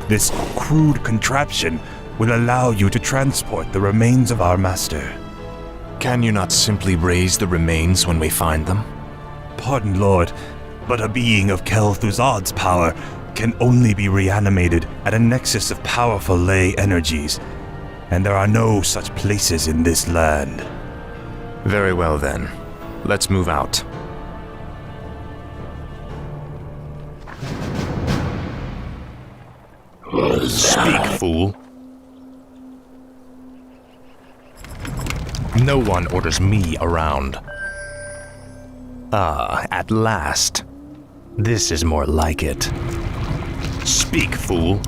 This crude contraption will allow you to transport the remains of our master. Can you not simply raise the remains when we find them? Pardon, Lord, but a being of Kel'Thuzad's power can only be reanimated at a nexus of powerful ley energies, and there are no such places in this land. Very well then. Let's move out. Speak, fool. No one orders me around. Ah, at last. This is more like it. Speak, fool.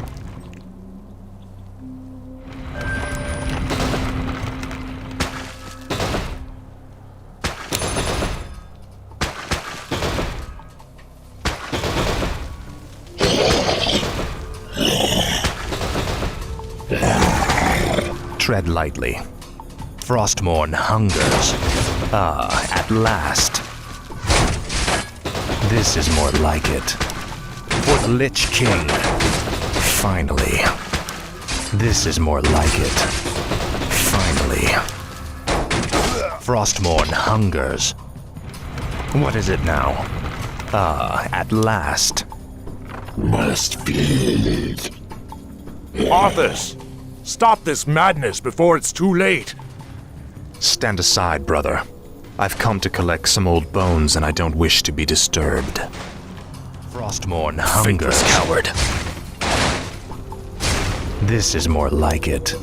Tread lightly. Frostmourne hungers. Ah, at last. This is more like it. For the Lich King. Finally. This is more like it. Finally. Frostmourne hungers. What is it now? Ah, at last. Must feed. Arthas! Stop this madness before it's too late! Stand aside, brother. I've come to collect some old bones and I don't wish to be disturbed. Frostmourne hungers, coward. This is more like it.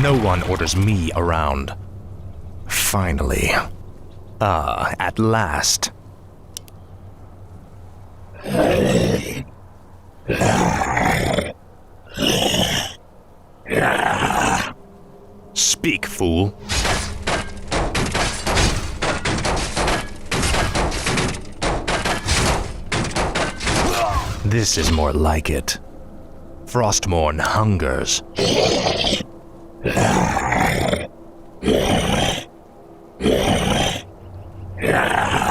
No one orders me around. Finally. Ah, at last. Speak, fool. This is more like it. Frostmourne hungers.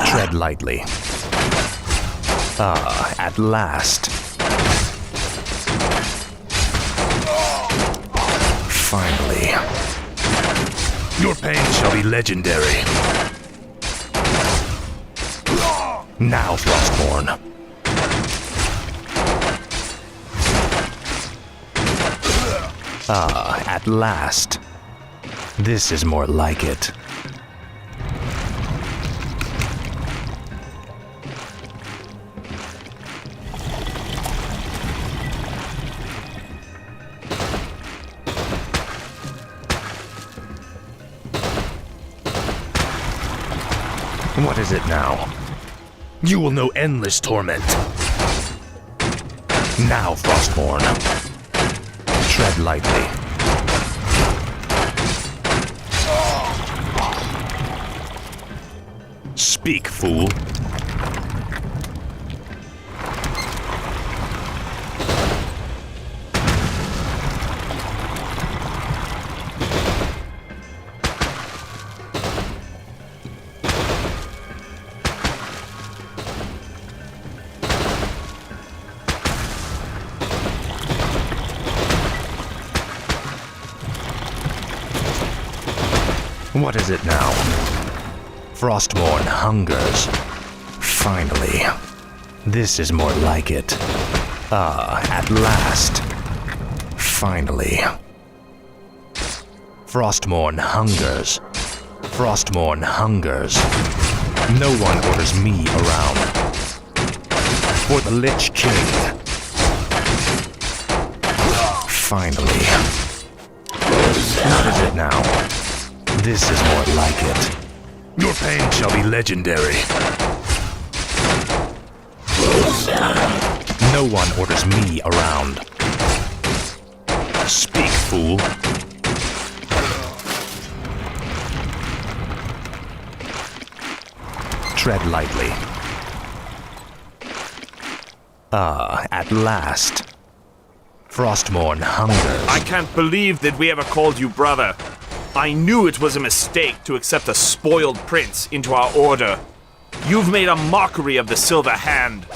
Tread lightly. Ah, at last. Finally. Your pain shall be legendary. Now, Frostmourne. Ah, at last. This is more like it. What is it now? You will know endless torment. Now, Frostmourne. Tread lightly. Speak, fool. What is it now? Frostmourne hungers. Finally. This is more like it. Ah, at last. Finally. Frostmourne hungers. Frostmourne hungers. No one orders me around. For the Lich King. Finally. What is it now? This is more like it. Your pain shall be legendary. No one orders me around. Speak, fool. Tread lightly. At last. Frostmourne hungers. I can't believe that we ever called you brother. I knew it was a mistake to accept a spoiled prince into our order. You've made a mockery of the Silver Hand.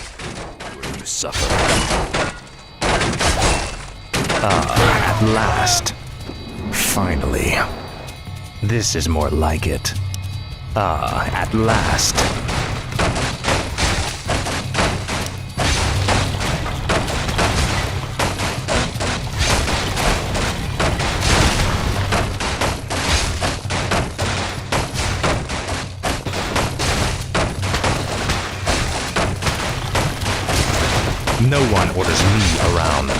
You suffer. At last. Finally. This is more like it. At last. No one orders me around.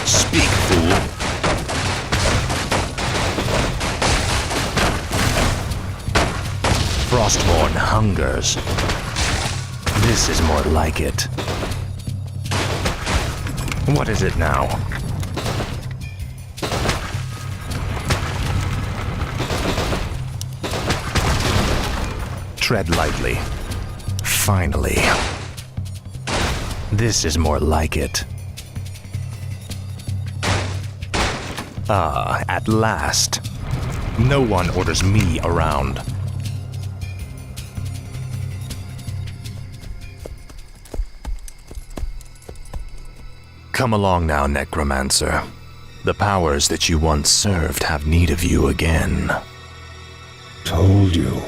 Speak, fool. Frostmourne hungers. This is more like it. What is it now? Tread lightly. Finally. This is more like it. At last. No one orders me around. Come along now, Necromancer. The powers that you once served have need of you again. Told you,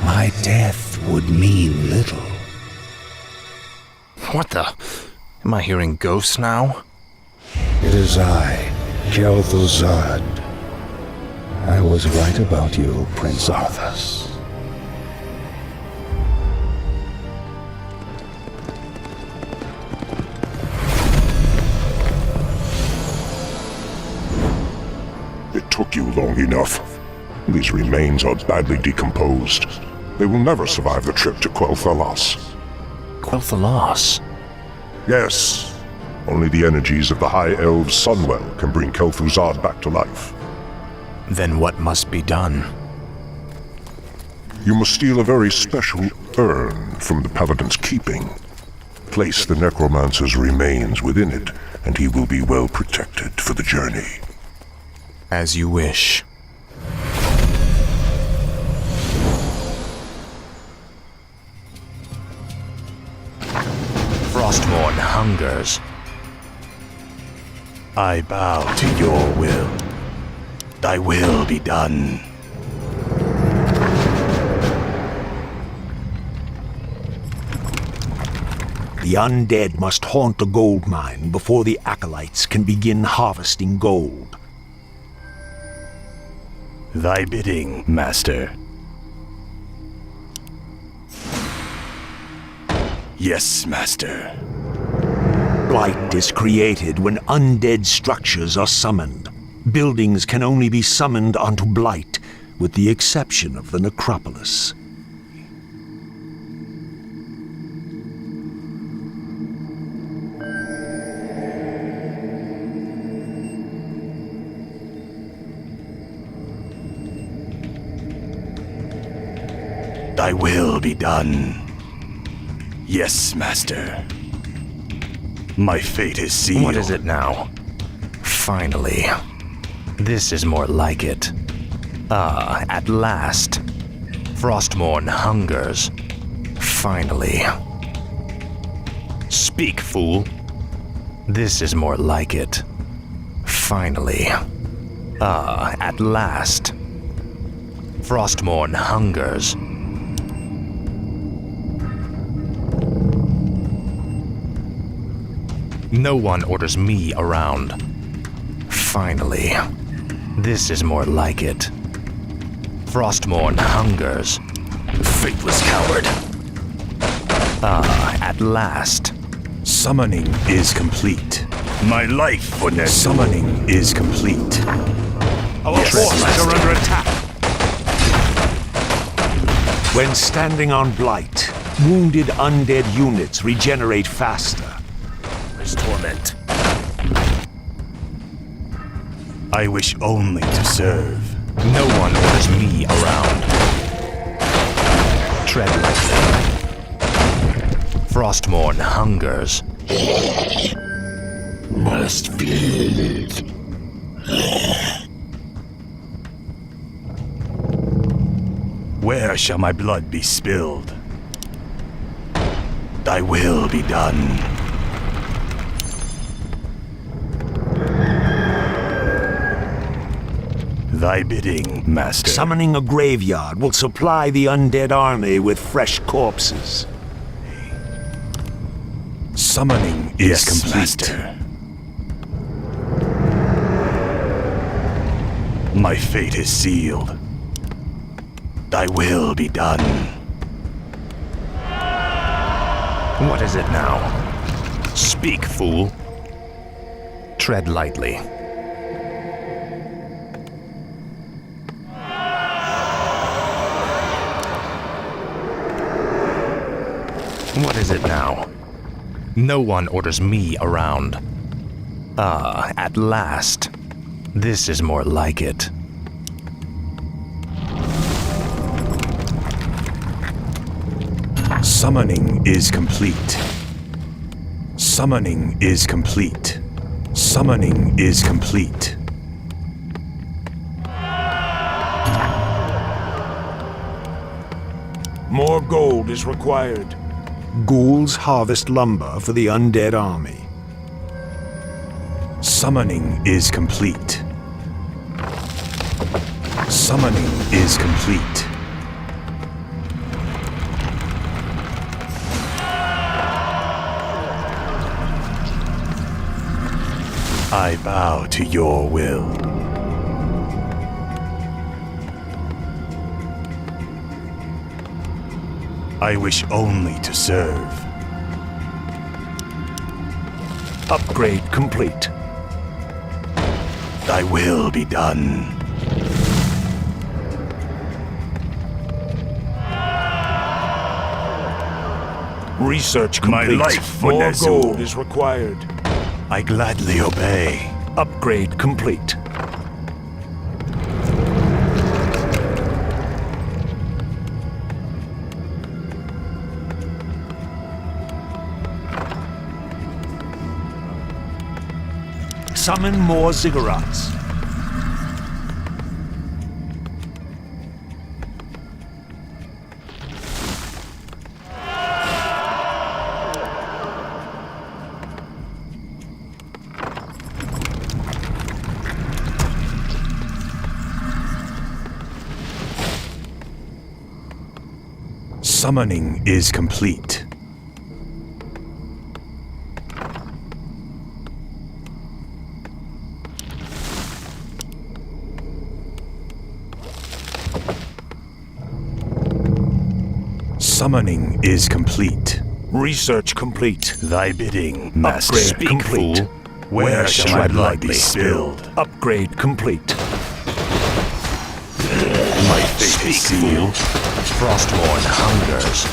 my death would mean little. What the? Am I hearing ghosts now? It is I, Kel'Thuzad. I was right about you, Prince Arthas. It took you long enough. These remains are badly decomposed. They will never survive the trip to Quel'Thalas. Quel'Thalas? Yes. Only the energies of the High Elves' Sunwell can bring Kel'Thuzad back to life. Then what must be done? You must steal a very special urn from the Paladin's keeping. Place the Necromancer's remains within it, and he will be well protected for the journey. As you wish. Frostmourne hungers. I bow to your will. Thy will be done. The undead must haunt the gold mine before the acolytes can begin harvesting gold. Thy bidding, master. Yes, master. Blight is created when undead structures are summoned. Buildings can only be summoned onto Blight, with the exception of the necropolis. Thy will be done. Yes, master. My fate is sealed. What is it now? Finally. This is more like it. At last. Frostmourne hungers. Finally. Speak, fool. This is more like it. Finally. At last. Frostmourne hungers. No one orders me around. Finally. This is more like it. Frostmourne hungers. Faithless coward. Ah, at last. Summoning is complete. My life for Ned. Summoning is complete. Our forces are under attack. When standing on Blight, wounded undead units regenerate faster. This torment. I wish only to serve. No one orders me around. Tread lightly. Frostmourne hungers. Must feed. Where shall my blood be spilled? Thy will be done. Thy bidding, Master. Summoning a graveyard will supply the undead army with fresh corpses. Summoning is complete. Master. My fate is sealed. Thy will be done. What is it now? Speak, fool. Tread lightly. What is it now? No one orders me around. Ah, at last. This is more like it. Summoning is complete. Summoning is complete. Summoning is complete. More gold is required. Ghouls harvest lumber for the undead army. Summoning is complete. Summoning is complete. I bow to your will. I wish only to serve. Upgrade complete. Thy will be done. Research complete. My life for More Nezul. gold is required. I gladly obey. Upgrade complete. Summon more ziggurats. Summoning is complete. Summoning is complete. Research complete. Thy bidding, Master. Upgrade Speak, complete. fool. Where shall my blood be lightly. spilled? Upgrade complete. My fate is sealed. Frostmourne hungers.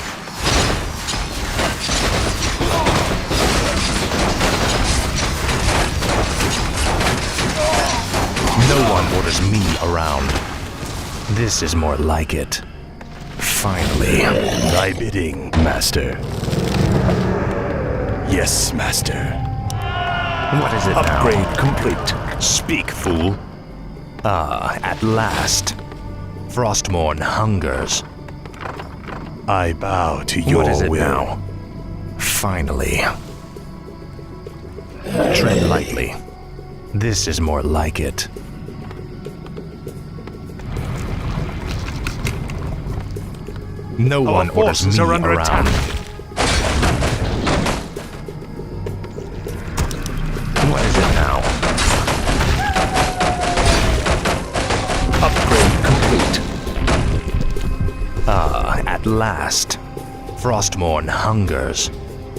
No one orders me around. This is more like it. Finally. Thy bidding, Master. Yes, Master. What is it Upgrade now? complete. Speak, fool. Ah, at last. Frostmourne hungers. I bow to your What is it will. now? Finally. Tread lightly. This is more like it. No one orders forces me are under around. What is it now? last. Frostmourne hungers.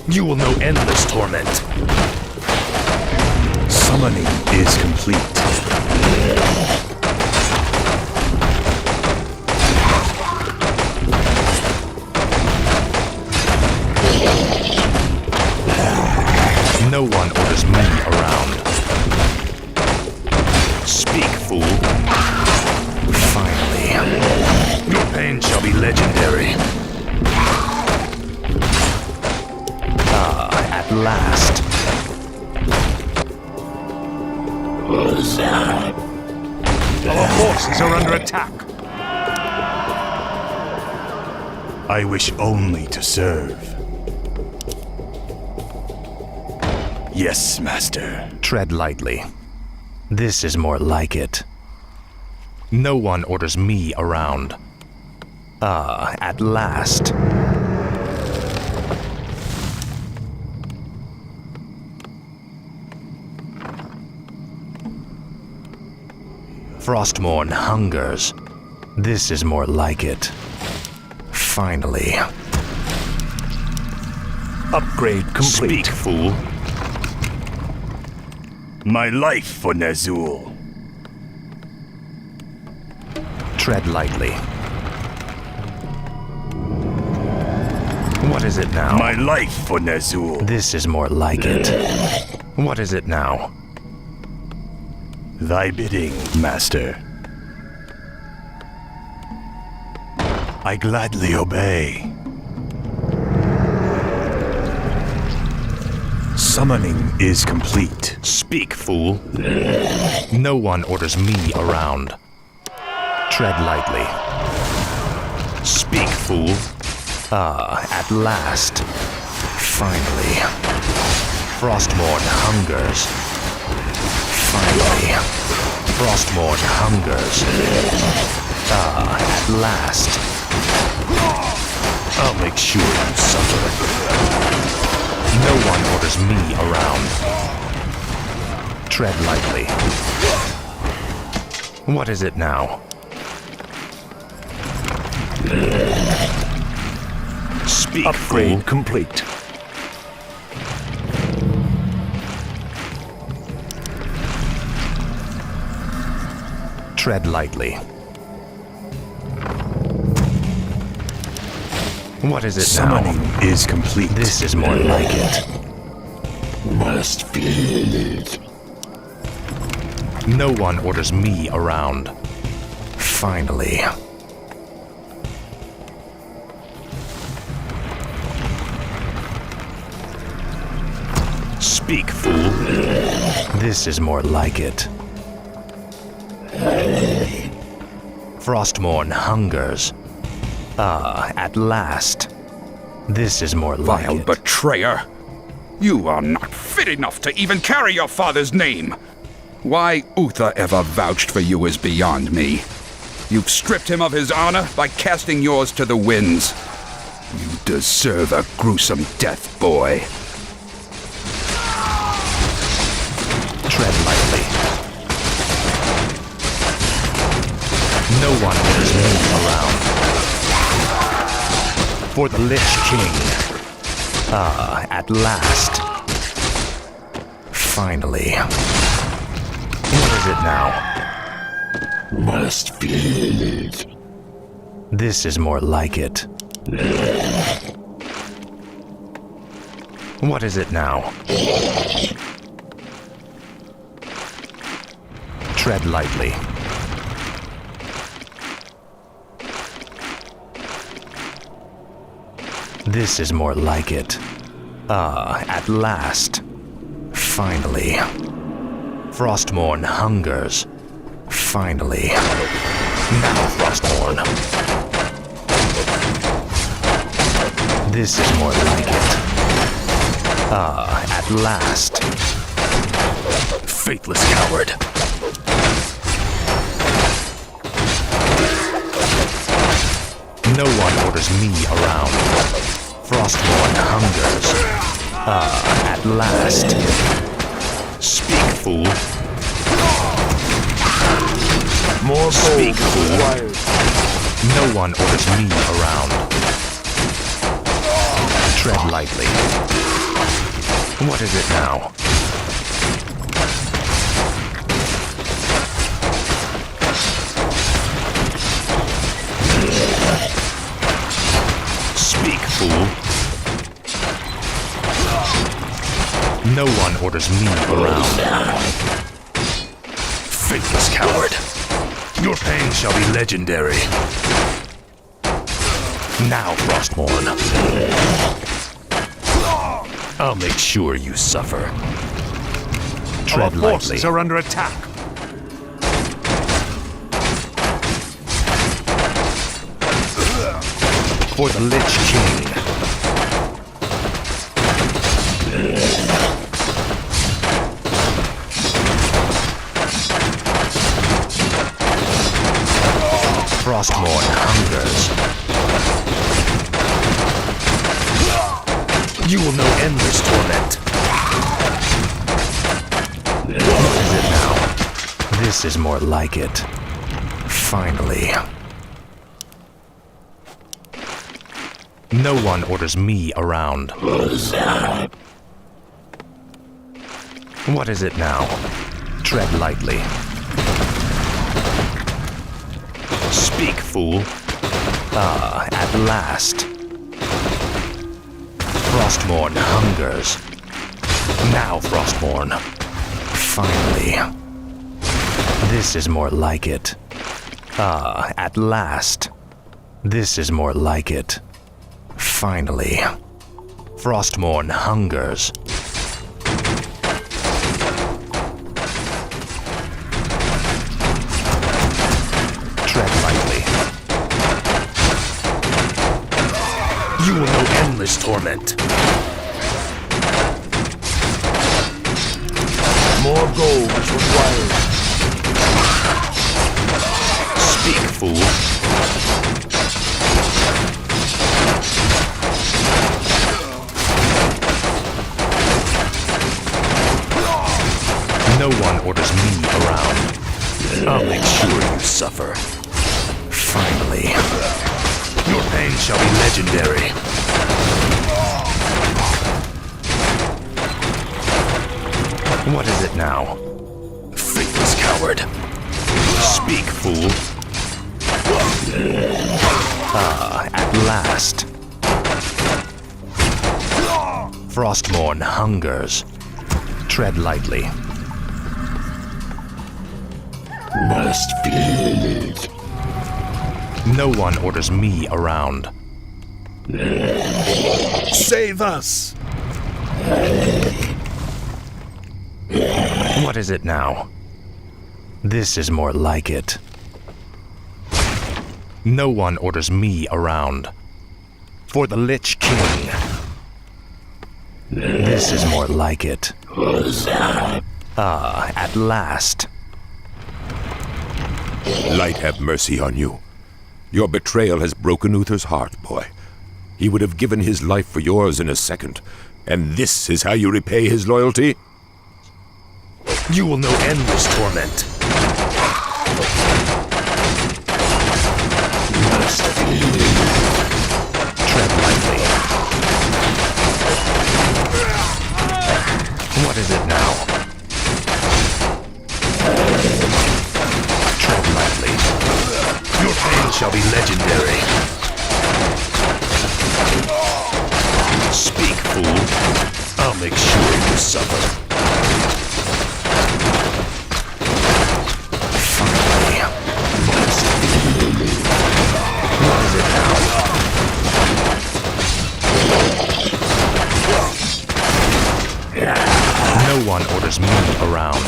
You will know endless torment. Summoning is complete. No one orders me around. Speak, fool. Finally. Your pain shall be legendary. At last. Our forces are under attack. I wish only to serve. Yes, Master. Tread lightly. This is more like it. No one orders me around. At last. Frostmourne hungers. This is more like it. Finally. Upgrade complete. Speak, fool. My life for Ner'zhul. Tread lightly. What is it now? My life for Ner'zhul. This is more like it. What is it now? Thy bidding, Master. I gladly obey. Summoning is complete. Speak, fool. No one orders me around. Tread lightly. Speak, fool. At last. Finally. Frostmourne hungers. Finally. Frostmourne hungers. At last. I'll make sure you suffer. No one orders me around. Tread lightly. What is it now? Speak, Upgrade fool. complete. Tread lightly. What is it Summoning now? is complete. This is more like it. Must feel it. No one orders me around. Finally. Speak, fool. This is more like it. Frostmourne hungers. At last. This is more like Vile it. betrayer! You are not fit enough to even carry your father's name! Why Uther ever vouched for you is beyond me. You've stripped him of his honor by casting yours to the winds. You deserve a gruesome death, boy. Tread lightly. No one orders me around. For the Lich King. At last. Finally. What is it now? Must feel it. This is more like it. What is it now? Tread lightly. This is more like it. At last. Finally. Frostmourne hungers. Finally. Now, Frostmourne. This is more like it. At last. Faithless coward. No one orders me around. Frostmourne hungers. At last. Speak, fool. More Speak, gold fool. required. No one orders me around. Tread lightly. What is it now? Speak, fool. No one orders me around. Faithless coward. Your pain shall be legendary. Now, Frostmourne. I'll make sure you suffer. Tread Our lightly. forces are under attack. For the Lich King. Frostmourne hungers. You will know endless torment. What is it now? This is more like it. Finally. No one orders me around. What is it now? Tread lightly. Speak, fool. Ah, at last. Frostmourne hungers. Now, Frostmourne. Finally. This is more like it. Ah, at last. This is more like it. Finally. Frostmourne hungers. Tread lightly. You will know endless torment. More gold is required. Speak, fool. No one orders me around. I'll make sure you suffer. Finally. Your pain shall be legendary. What is it now? Faithless coward. Speak, fool. Ah, at last. Frostmourne hungers. Tread lightly. Must feel it. No one orders me around. Save us! What is it now? This is more like it. No one orders me around. For the Lich King. This is more like it. Ah, at last. Light have mercy on you. Your betrayal has broken Uther's heart, boy. He would have given his life for yours in a second. And this is how you repay his loyalty? You will know endless torment. Tread lightly. What is it now? Tread lightly. Your pain shall be legendary. Speak, fool. I'll make sure you suffer. Finally. What is it now? No one orders me around.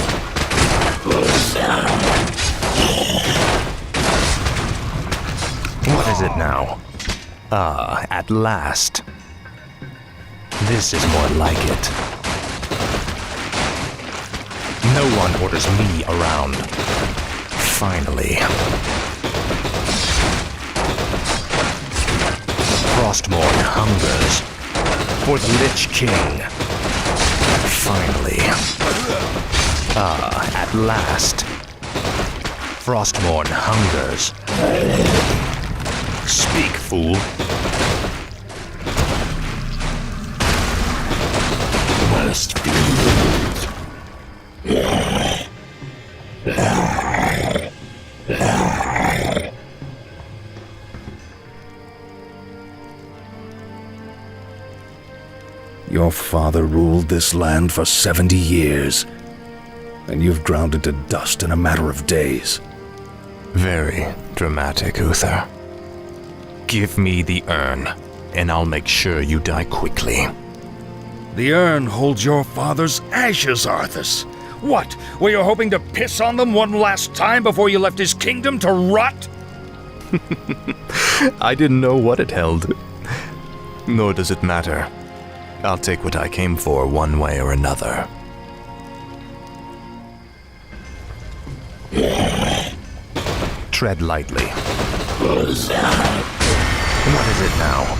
What is it now? Ah, at last. This is more like it. No one orders me around. Finally. Frostmourne hungers. For the Lich King. Finally. Ah, at last. Frostmourne hungers. Speak, fool. Your father ruled this land for 70 years, and you've ground it to dust in a matter of days. Very dramatic, Uther. Give me the urn, and I'll make sure you die quickly. The urn holds your father's ashes, Arthas. What? Were you hoping to piss on them one last time before you left his kingdom to rot? I didn't know what it held. Nor does it matter. I'll take what I came for one way or another. Tread lightly. What is it now?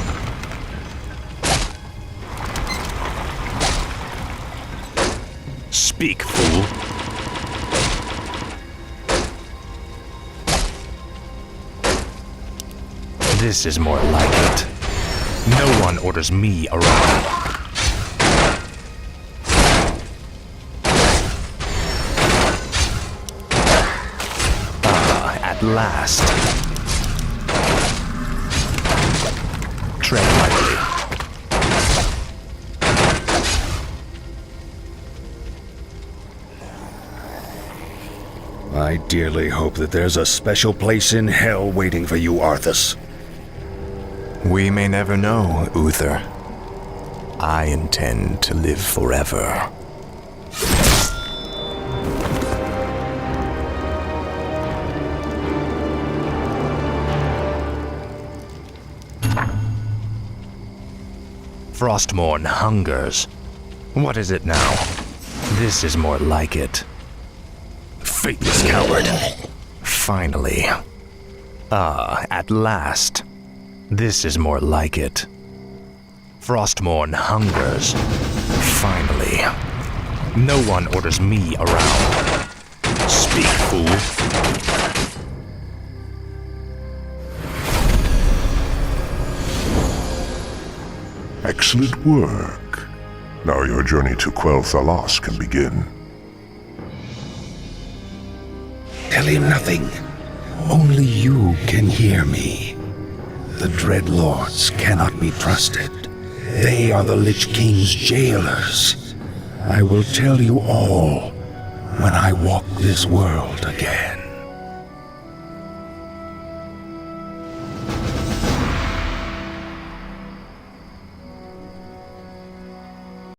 Speak, fool. This is more like it. No one orders me around. At last. Tread lightly. I dearly hope that there's a special place in hell waiting for you, Arthas. We may never know, Uther. I intend to live forever. Frostmourne hungers. What is it now? This is more like it. Faithless coward. Finally. At last. This is more like it. Frostmourne hungers. Finally. No one orders me around. Speak, fool. Excellent work. Now your journey to Quell Thalas can begin. Tell him nothing. Only you can hear me. The Dreadlords cannot be trusted. They are the Lich King's jailers. I will tell you all when I walk this world again.